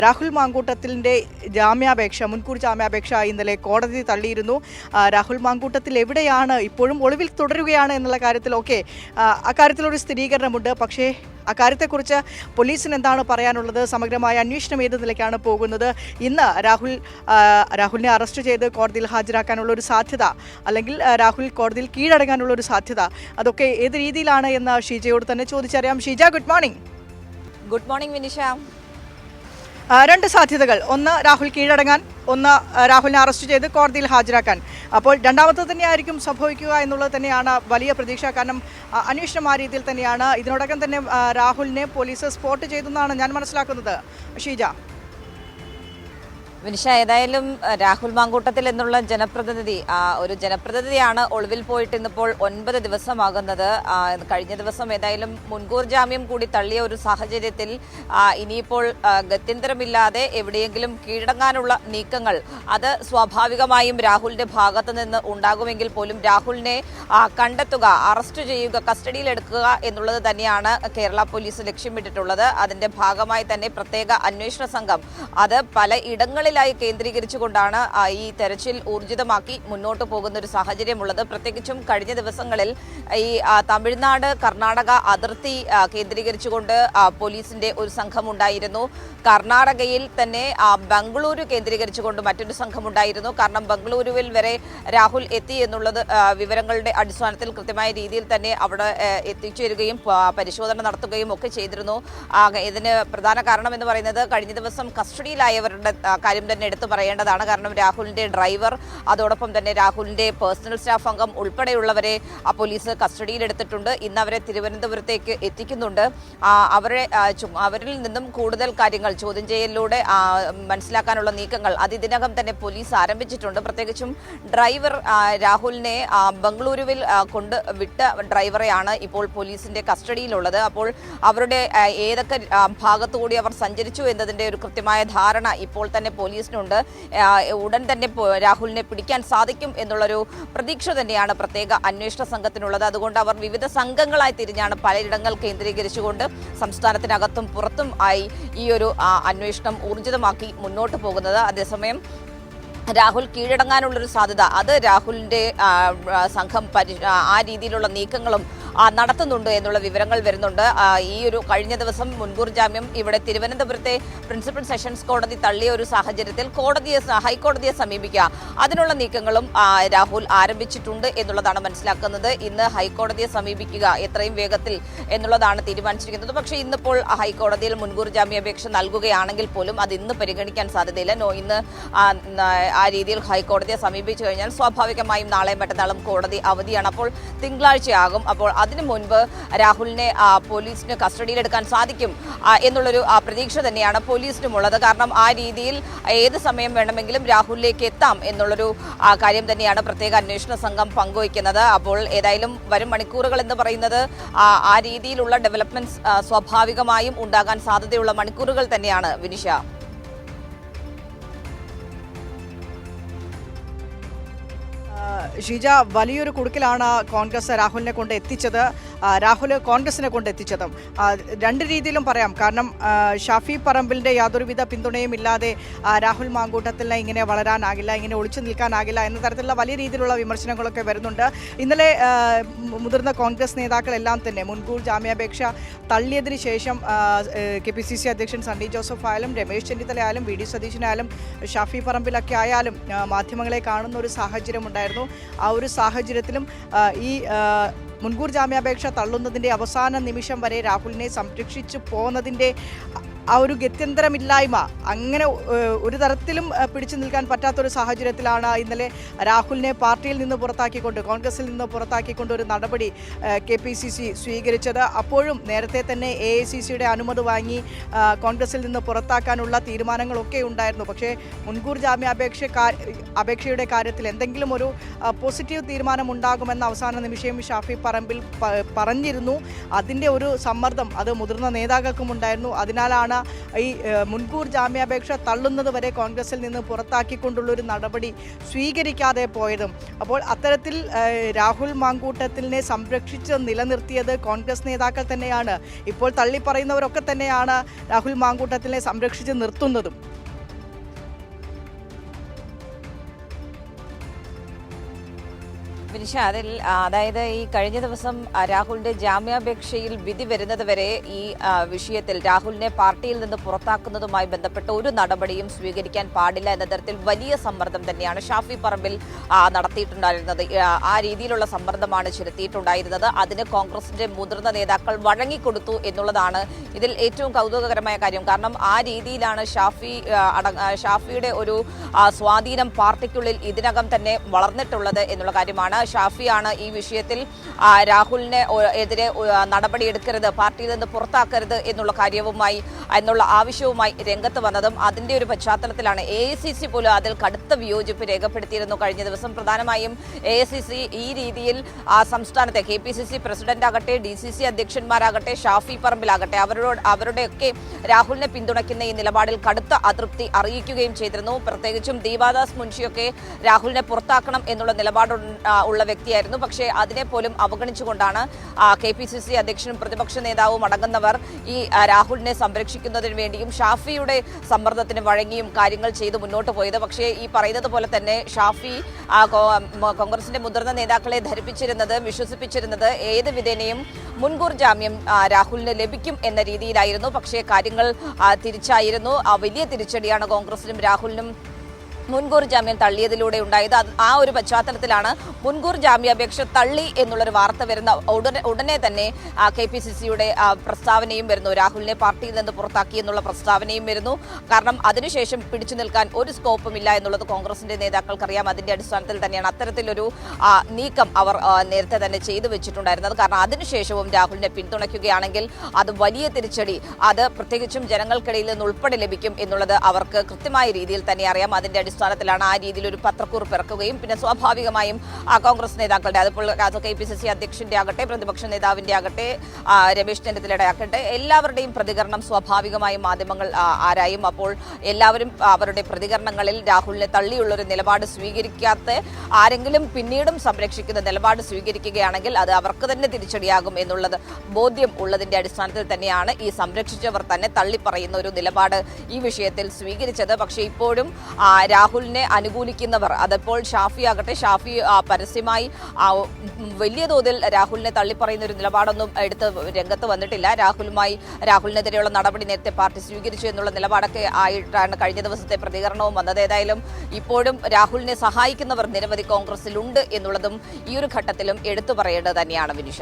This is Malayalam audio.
രാഹുൽ മാങ്കൂട്ടത്തിലിൻ്റെ മുൻകൂർ ജാമ്യാപേക്ഷ ഇന്നലെ കോടതി തള്ളിയിരുന്നു. രാഹുൽ മാങ്കൂട്ടത്തിൽ എവിടെയാണ്, ഇപ്പോഴും ഒളിവിൽ തുടരുകയാണ് എന്നുള്ള കാര്യത്തിലൊക്കെ അക്കാര്യത്തിലൊരു സ്ഥിരീകരണമുണ്ട്. പക്ഷേ അക്കാര്യത്തെക്കുറിച്ച് പോലീസിന് എന്താണ് പറയാനുള്ളത്, സമഗ്രമായ അന്വേഷണം ഏത് നിലയ്ക്കാണ് പോകുന്നത്, ഇന്ന് രാഹുലിനെ അറസ്റ്റ് ചെയ്ത് കോടതിയിൽ ഹാജരാക്കാനുള്ള ഒരു സാധ്യത, അല്ലെങ്കിൽ രാഹുൽ കോടതിയിൽ കീഴടങ്ങാനുള്ള ഒരു സാധ്യത, അതൊക്കെ ഏത് രീതിയിലാണ് എന്ന് ഷീജയോട് തന്നെ ചോദിച്ചറിയാം. Sheeja, good morning. Good morning Vinisha. രണ്ട് സാധ്യതകൾ, ഒന്ന് രാഹുൽ കീഴടങ്ങാൻ, ഒന്ന് രാഹുലിനെ അറസ്റ്റ് ചെയ്ത് കോടതിയിൽ ഹാജരാക്കാൻ. അപ്പോൾ രണ്ടാമത്തെ തന്നെയായിരിക്കും സംഭവിക്കുക എന്നുള്ളത് തന്നെയാണ് വലിയ പ്രതീക്ഷ. കാരണം അന്വേഷണം ആ രീതിയിൽ തന്നെയാണ്. ഇതിനോടകം തന്നെ രാഹുലിനെ പോലീസ് സ്പോട്ട് ചെയ്തെന്നാണ് ഞാൻ മനസ്സിലാക്കുന്നത്. ഷീജ. വിനിഷ, ഏതായാലും രാഹുൽ മാങ്കൂട്ടത്തിൽ എന്നുള്ള ഒരു ജനപ്രതിനിധിയാണ് ഒളിവിൽ പോയിട്ട് ഇന്നിപ്പോൾ 9 ദിവസമാകുന്നത്. കഴിഞ്ഞ ദിവസം ഏതായാലും മുൻകൂർ ജാമ്യം കൂടി തള്ളിയ ഒരു സാഹചര്യത്തിൽ ഇനിയിപ്പോൾ ഗത്യന്തരമില്ലാതെ എവിടെയെങ്കിലും കീഴടങ്ങാനുള്ള നീക്കങ്ങൾ അത് സ്വാഭാവികമായും രാഹുലിന്റെ ഭാഗത്ത് നിന്ന് ഉണ്ടാകുമെങ്കിൽ പോലും രാഹുലിനെ കണ്ടെത്തുക, അറസ്റ്റ് ചെയ്യുക, കസ്റ്റഡിയിലെടുക്കുക എന്നുള്ളത് തന്നെയാണ് കേരള പോലീസ് ലക്ഷ്യമിട്ടിട്ടുള്ളത്. അതിന്റെ ഭാഗമായി തന്നെ പ്രത്യേക അന്വേഷണ സംഘം അത് പല ഇടങ്ങളിൽ കേന്ദ്രീകരിച്ചുകൊണ്ടാണ് ഈ തെരച്ചിൽ ഊർജിതമാക്കി മുന്നോട്ട് പോകുന്ന ഒരു സാഹചര്യമുള്ളത്. പ്രത്യേകിച്ചും കഴിഞ്ഞ ദിവസങ്ങളിൽ ഈ തമിഴ്നാട് കർണാടക അതിർത്തി കേന്ദ്രീകരിച്ചുകൊണ്ട് പോലീസിന്റെ ഒരു സംഘമുണ്ടായിരുന്നു. കർണാടകയിൽ തന്നെ ബംഗളൂരു കേന്ദ്രീകരിച്ചുകൊണ്ട് മറ്റൊരു സംഘമുണ്ടായിരുന്നു. കാരണം ബംഗളൂരുവിൽ വരെ രാഹുൽ എത്തി എന്നുള്ളത് വിവരങ്ങളുടെ അടിസ്ഥാനത്തിൽ കൃത്യമായ രീതിയിൽ തന്നെ അവിടെ എത്തിച്ചേരുകയും പരിശോധന നടത്തുകയും ഒക്കെ ചെയ്തിരുന്നു. ഇതിന് പ്രധാന കാരണം എന്ന് പറയുന്നത് കഴിഞ്ഞ ദിവസം കസ്റ്റഡിയിലായവരുടെ കാര്യം തന്നെ എടുത്തു പറയേണ്ടതാണ്. കാരണം രാഹുലിന്റെ ഡ്രൈവർ, അതോടൊപ്പം തന്നെ രാഹുലിന്റെ പേഴ്സണൽ സ്റ്റാഫ് അംഗം ഉൾപ്പെടെയുള്ളവരെ പോലീസ് കസ്റ്റഡിയിലെടുത്തിട്ടുണ്ട്. ഇന്ന് അവരെ തിരുവനന്തപുരത്തേക്ക് എത്തിക്കുന്നുണ്ട്. അവരിൽ നിന്നും കൂടുതൽ കാര്യങ്ങൾ ചോദ്യം ചെയ്യലിലൂടെ മനസ്സിലാക്കാനുള്ള നീക്കങ്ങൾ അത് ഇതിനകം തന്നെ പോലീസ് ആരംഭിച്ചിട്ടുണ്ട്. പ്രത്യേകിച്ചും ഡ്രൈവർ രാഹുലിനെ ബംഗളൂരുവിൽ കൊണ്ട് വിട്ട ഡ്രൈവറെയാണ് ഇപ്പോൾ പോലീസിന്റെ കസ്റ്റഡിയിലുള്ളത്. അപ്പോൾ അവരുടെ ഏതൊക്കെ ഭാഗത്തുകൂടി അവർ സഞ്ചരിച്ചു എന്നതിന്റെ ഒരു കൃത്യമായ ധാരണ ഇപ്പോൾ തന്നെ പോലീസിനുണ്ട്. ഉടൻ തന്നെ രാഹുലിനെ പിടിക്കാൻ സാധിക്കും എന്നുള്ളൊരു പ്രതീക്ഷ തന്നെയാണ് പ്രത്യേക അന്വേഷണ സംഘത്തിനുള്ളത്. അതുകൊണ്ട് അവർ വിവിധ സംഘങ്ങളായി തിരിഞ്ഞാണ് പലയിടങ്ങൾ കേന്ദ്രീകരിച്ചുകൊണ്ട് സംസ്ഥാനത്തിനകത്തും പുറത്തും ആയി ഈ ഒരു അന്വേഷണം ഊർജിതമാക്കി മുന്നോട്ട് പോകുന്നത്. അതേസമയം രാഹുൽ കീഴടങ്ങാനുള്ളൊരു സാധ്യത അത് രാഹുലിന്റെ സംഘം ആ രീതിയിലുള്ള നീക്കങ്ങളും നടത്തുന്നുണ്ട് എന്നുള്ള വിവരങ്ങൾ വരുന്നുണ്ട്. ഈ ഒരു കഴിഞ്ഞ ദിവസം മുൻകൂർ ജാമ്യം ഇവിടെ തിരുവനന്തപുരത്തെ പ്രിൻസിപ്പൽ സെഷൻസ് കോടതി തള്ളിയ ഒരു സാഹചര്യത്തിൽ ഹൈക്കോടതിയെ സമീപിക്കുക, അതിനുള്ള നീക്കങ്ങളും രാഹുൽ ആരംഭിച്ചിട്ടുണ്ട് എന്നുള്ളതാണ് മനസ്സിലാക്കുന്നത്. ഇന്ന് ഹൈക്കോടതിയെ സമീപിക്കുക എത്രയും വേഗത്തിൽ എന്നുള്ളതാണ് തീരുമാനിച്ചിരിക്കുന്നത്. പക്ഷേ ഇന്നിപ്പോൾ ഹൈക്കോടതിയിൽ മുൻകൂർ ജാമ്യാപേക്ഷ നൽകുകയാണെങ്കിൽ പോലും അത് ഇന്ന് പരിഗണിക്കാൻ സാധ്യതയില്ല. ഇന്ന് ആ രീതിയിൽ ഹൈക്കോടതിയെ സമീപിച്ചു കഴിഞ്ഞാൽ സ്വാഭാവികമായും നാളെയും മറ്റന്നാളും കോടതി അവധിയാണ്. അപ്പോൾ തിങ്കളാഴ്ചയാകും. അപ്പോൾ അതിനു മുൻപ് രാഹുലിനെ പോലീസിന് കസ്റ്റഡിയിലെടുക്കാൻ സാധിക്കും എന്നുള്ളൊരു പ്രതീക്ഷ തന്നെയാണ് പോലീസിനുമുള്ളത്. കാരണം ആ രീതിയിൽ ഏത് സമയം വേണമെങ്കിലും രാഹുലിലേക്ക് എത്താം എന്നുള്ളൊരു കാര്യം തന്നെയാണ് പ്രത്യേക അന്വേഷണ സംഘം പങ്കുവയ്ക്കുന്നത്. അപ്പോൾ ഏതായാലും വരും മണിക്കൂറുകൾ എന്ന് പറയുന്നത് ആ രീതിയിലുള്ള ഡെവലപ്മെന്റ്സ് സ്വാഭാവികമായും ഉണ്ടാകാൻ സാധ്യതയുള്ള മണിക്കൂറുകൾ തന്നെയാണ് വിനിഷ. ഷീജ, വലിയൊരു കുടുക്കിലാണ് കോൺഗ്രസ് രാഹുലിനെ കൊണ്ട് എത്തിച്ചത്. രാഹുൽ കോൺഗ്രസിനെ കൊണ്ട് എത്തിച്ചതും രണ്ട് രീതിയിലും പറയാം. കാരണം ഷാഫി പറമ്പിലിൻ്റെ യാതൊരുവിധ പിന്തുണയും ഇല്ലാതെ രാഹുൽ മാങ്കൂട്ടത്തിലിനെ ഇങ്ങനെ വളരാനാകില്ല, ഇങ്ങനെ ഒളിച്ചു നിൽക്കാനാകില്ല എന്ന തരത്തിലുള്ള വലിയ രീതിയിലുള്ള വിമർശനങ്ങളൊക്കെ വരുന്നുണ്ട്. ഇന്നലെ മുതിർന്ന കോൺഗ്രസ് നേതാക്കളെല്ലാം തന്നെ മുൻകൂർ ജാമ്യാപേക്ഷ തള്ളിയതിനു ശേഷം KPCC അധ്യക്ഷൻ സണ്ണി ജോസഫ് ആയാലും രമേശ് ചെന്നിത്തല ആയാലും VD സതീശനായാലും ഷാഫി പറമ്പിലൊക്കെ ആയാലും മാധ്യമങ്ങളെ കാണുന്ന ഒരു സാഹചര്യം ഉണ്ടായിരുന്നു. ആ ഒരു സാഹചര്യത്തിലും ഈ മുൻകൂർ ജാമ്യാപേക്ഷ തള്ളുന്നതിൻ്റെ അവസാന നിമിഷം വരെ രാഹുലിനെ സംരക്ഷിച്ചു പോകുന്നതിൻ്റെ ആ ഒരു ഗത്യന്തരമില്ലായ്മ, അങ്ങനെ ഒരു തരത്തിലും പിടിച്ചു നിൽക്കാൻ പറ്റാത്തൊരു സാഹചര്യത്തിലാണ് ഇന്നലെ രാഹുലിനെ പാർട്ടിയിൽ നിന്ന് പുറത്താക്കിക്കൊണ്ട്, കോൺഗ്രസിൽ നിന്ന് പുറത്താക്കിക്കൊണ്ട് ഒരു നടപടി KPCC സ്വീകരിച്ചത്. അപ്പോഴും നേരത്തെ തന്നെ AICCയുടെ അനുമതി വാങ്ങി കോൺഗ്രസിൽ നിന്ന് പുറത്താക്കാനുള്ള തീരുമാനങ്ങളൊക്കെ ഉണ്ടായിരുന്നു. പക്ഷേ മുൻകൂർ അപേക്ഷയുടെ കാര്യത്തിൽ എന്തെങ്കിലും ഒരു പോസിറ്റീവ് തീരുമാനം ഉണ്ടാകുമെന്ന അവസാന നിമിഷം ഷാഫി പറമ്പിൽ പറഞ്ഞിരുന്നു. അതിൻ്റെ ഒരു സമ്മർദ്ദം അത് മുതിർന്ന നേതാക്കൾക്കും ഉണ്ടായിരുന്നു. അതിനാലാണ് ഈ മുൻകൂർ ജാമ്യാപേക്ഷ തള്ളുന്നത് വരെ കോൺഗ്രസിൽ നിന്ന് പുറത്താക്കിക്കൊണ്ടുള്ളൊരു നടപടി സ്വീകരിക്കാതെ പോയതും. അപ്പോൾ അത്തരത്തിൽ രാഹുൽ മാങ്കൂട്ടത്തിലിനെ സംരക്ഷിച്ച് നിലനിർത്തിയത് കോൺഗ്രസ് നേതാക്കൾ തന്നെയാണ്. ഇപ്പോൾ തള്ളിപ്പറയുന്നവരൊക്കെ തന്നെയാണ് രാഹുൽ മാങ്കൂട്ടത്തിലിനെ സംരക്ഷിച്ച് നിർത്തുന്നതും. വിനിഷ, അതിൽ അതായത് ഈ കഴിഞ്ഞ ദിവസം രാഹുലിന്റെ ജാമ്യാപേക്ഷയിൽ വിധി വരുന്നത് വരെ ഈ വിഷയത്തിൽ രാഹുലിനെ പാർട്ടിയിൽ നിന്ന് പുറത്താക്കുന്നതുമായി ബന്ധപ്പെട്ട ഒരു നടപടിയും സ്വീകരിക്കാൻ പാടില്ല എന്ന തരത്തിൽ വലിയ സമ്മർദ്ദം തന്നെയാണ് ഷാഫി പറമ്പിൽ നടത്തിയിട്ടുണ്ടായിരുന്നത്. ആ രീതിയിലുള്ള സമ്മർദ്ദമാണ് ചെലുത്തിയിട്ടുണ്ടായിരുന്നത്. അതിന് കോൺഗ്രസിന്റെ മുതിർന്ന നേതാക്കൾ വഴങ്ങിക്കൊടുത്തു എന്നുള്ളതാണ് ഇതിൽ ഏറ്റവും കൗതുകകരമായ കാര്യം. കാരണം ആ രീതിയിലാണ് ഷാഫിയുടെ ഒരു സ്വാധീനം പാർട്ടിക്കുള്ളിൽ ഇതിനകം തന്നെ വളർന്നിട്ടുള്ളത് എന്നുള്ള കാര്യമാണ്. ഷാഫിയാണ് ഈ വിഷയത്തിൽ രാഹുലിന് എതിരെ നടപടിയെടുക്കരുത്, പാർട്ടിയിൽ നിന്ന് പുറത്താക്കരുത് എന്നുള്ള ആവശ്യവുമായി രംഗത്ത് വന്നതും അതിന്റെ ഒരു പശ്ചാത്തലത്തിലാണ് AICC പോലും അതിൽ കടുത്ത വിയോജിപ്പ് രേഖപ്പെടുത്തിയിരുന്നു കഴിഞ്ഞ ദിവസം. പ്രധാനമായും AICC ഈ രീതിയിൽ സംസ്ഥാനത്തെ KPCC പ്രസിഡന്റ് ആകട്ടെ, DCC അധ്യക്ഷന്മാരാകട്ടെ, ഷാഫി പറമ്പിലാകട്ടെ അവരുടെയൊക്കെ രാഹുലിനെ പിന്തുണയ്ക്കുന്ന ഈ നിലപാടിൽ കടുത്ത അതൃപ്തി അറിയിക്കുകയും ചെയ്തിരുന്നു. പ്രത്യേകിച്ചും ദീപാദാസ് മുൻഷിയൊക്കെ രാഹുലിനെ പുറത്താക്കണം എന്നുള്ള നിലപാട് ഉള്ള വ്യക്തിയായിരുന്നു. പക്ഷേ അതിനെ പോലും അവഗണിച്ചുകൊണ്ടാണ് KPCC അധ്യക്ഷനും പ്രതിപക്ഷ നേതാവും അടങ്ങുന്നവർ ഈ രാഹുലിനെ സംരക്ഷിക്കുന്നതിന് വേണ്ടിയും ഷാഫിയുടെ സമ്മർദ്ദത്തിന് വഴങ്ങിയും കാര്യങ്ങൾ ചെയ്ത് മുന്നോട്ട് പോയത്. പക്ഷേ ഈ പറയുന്നത് പോലെ തന്നെ ഷാഫി കോൺഗ്രസിന്റെ മുതിർന്ന നേതാക്കളെ വിശ്വസിപ്പിച്ചിരുന്നത് ഏത് വിധേനയും മുൻകൂർ ജാമ്യം രാഹുലിന് ലഭിക്കും എന്ന രീതിയിലായിരുന്നു. പക്ഷേ കാര്യങ്ങൾ തിരിച്ചായിരുന്നു. വലിയ തിരിച്ചടിയാണ് കോൺഗ്രസിനും രാഹുലിനും മുൻകൂർ ജാമ്യം തള്ളിയതിലൂടെ ഉണ്ടായത്. ആ ഒരു പശ്ചാത്തലത്തിലാണ് മുൻകൂർ ജാമ്യാപേക്ഷ തള്ളി എന്നുള്ളൊരു വാർത്ത വരുന്ന ഉടനെ തന്നെ KPCCയുടെ പ്രസ്താവനയും വരുന്നു. രാഹുലിനെ പാർട്ടിയിൽ നിന്ന് പുറത്താക്കി എന്നുള്ള പ്രസ്താവനയും വരുന്നു. കാരണം അതിനുശേഷം പിടിച്ചു നിൽക്കാൻ ഒരു സ്കോപ്പും ഇല്ല എന്നുള്ളത് കോൺഗ്രസിന്റെ നേതാക്കൾക്കറിയാം. അതിന്റെ അടിസ്ഥാനത്തിൽ തന്നെയാണ് അത്തരത്തിലൊരു നീക്കം അവർ നേരത്തെ തന്നെ ചെയ്തു വെച്ചിട്ടുണ്ടായിരുന്നത്. കാരണം അതിനുശേഷവും രാഹുലിനെ പിന്തുണയ്ക്കുകയാണെങ്കിൽ അത് വലിയ തിരിച്ചടി, അത് പ്രത്യേകിച്ചും ജനങ്ങൾക്കിടയിൽ നിന്ന് ഉൾപ്പെടെ ലഭിക്കും എന്നുള്ളത് അവർക്ക് കൃത്യമായ രീതിയിൽ തന്നെ അറിയാം. അതിന്റെ അടിസ്ഥാനത്തിലാണ് ആ രീതിയിൽ ഒരു പത്രക്കുറിപ്പ് ഇറക്കുകയും പിന്നെ സ്വാഭാവികമായും കോൺഗ്രസ് നേതാക്കളുടെ അതിപ്പോൾ KPCC അധ്യക്ഷന്റെ ആകട്ടെ, പ്രതിപക്ഷ നേതാവിന്റെ ആകട്ടെ, രമേശ് ചെന്നിത്തലയുടെ ആകട്ടെ, എല്ലാവരുടെയും പ്രതികരണം സ്വാഭാവികമായും മാധ്യമങ്ങൾ ആരായും. അപ്പോൾ എല്ലാവരും അവരുടെ പ്രതികരണങ്ങളിൽ രാഹുലിനെ തള്ളിയുള്ളൊരു നിലപാട് സ്വീകരിക്കാത്ത ആരെങ്കിലും പിന്നീടും സംരക്ഷിക്കുന്ന നിലപാട് സ്വീകരിക്കുകയാണെങ്കിൽ അത് അവർക്ക് തന്നെ തിരിച്ചടിയാകും എന്നുള്ളത് ബോധ്യം ഉള്ളതിന്റെ അടിസ്ഥാനത്തിൽ തന്നെയാണ് ഈ സംരക്ഷിച്ചവർ തന്നെ തള്ളിപ്പറയുന്ന ഒരു നിലപാട് ഈ വിഷയത്തിൽ സ്വീകരിച്ചത്. പക്ഷേ ഇപ്പോഴും രാഹുലിനെ അനുകൂലിക്കുന്നവർ, അതിപ്പോൾ ഷാഫി ആകട്ടെ, ഷാഫി പരസ്യമായി വലിയ തോതിൽ രാഹുലിനെ തള്ളിപ്പറയുന്ന ഒരു നിലപാടൊന്നും എടുത്ത് രംഗത്ത് വന്നിട്ടില്ല. രാഹുലിനെതിരെയുള്ള നടപടി നേരത്തെ പാർട്ടി സ്വീകരിച്ചു എന്നുള്ള നിലപാടൊക്കെ ആയിട്ടാണ് കഴിഞ്ഞ ദിവസത്തെ പ്രതികരണവും വന്നത്. ഏതായാലും ഇപ്പോഴും രാഹുലിനെ സഹായിക്കുന്നവർ നിരവധി കോൺഗ്രസിലുണ്ട് എന്നുള്ളതും ഈ ഒരു ഘട്ടത്തിലും എടുത്തു പറയേണ്ടത് തന്നെയാണ് വിനിഷ.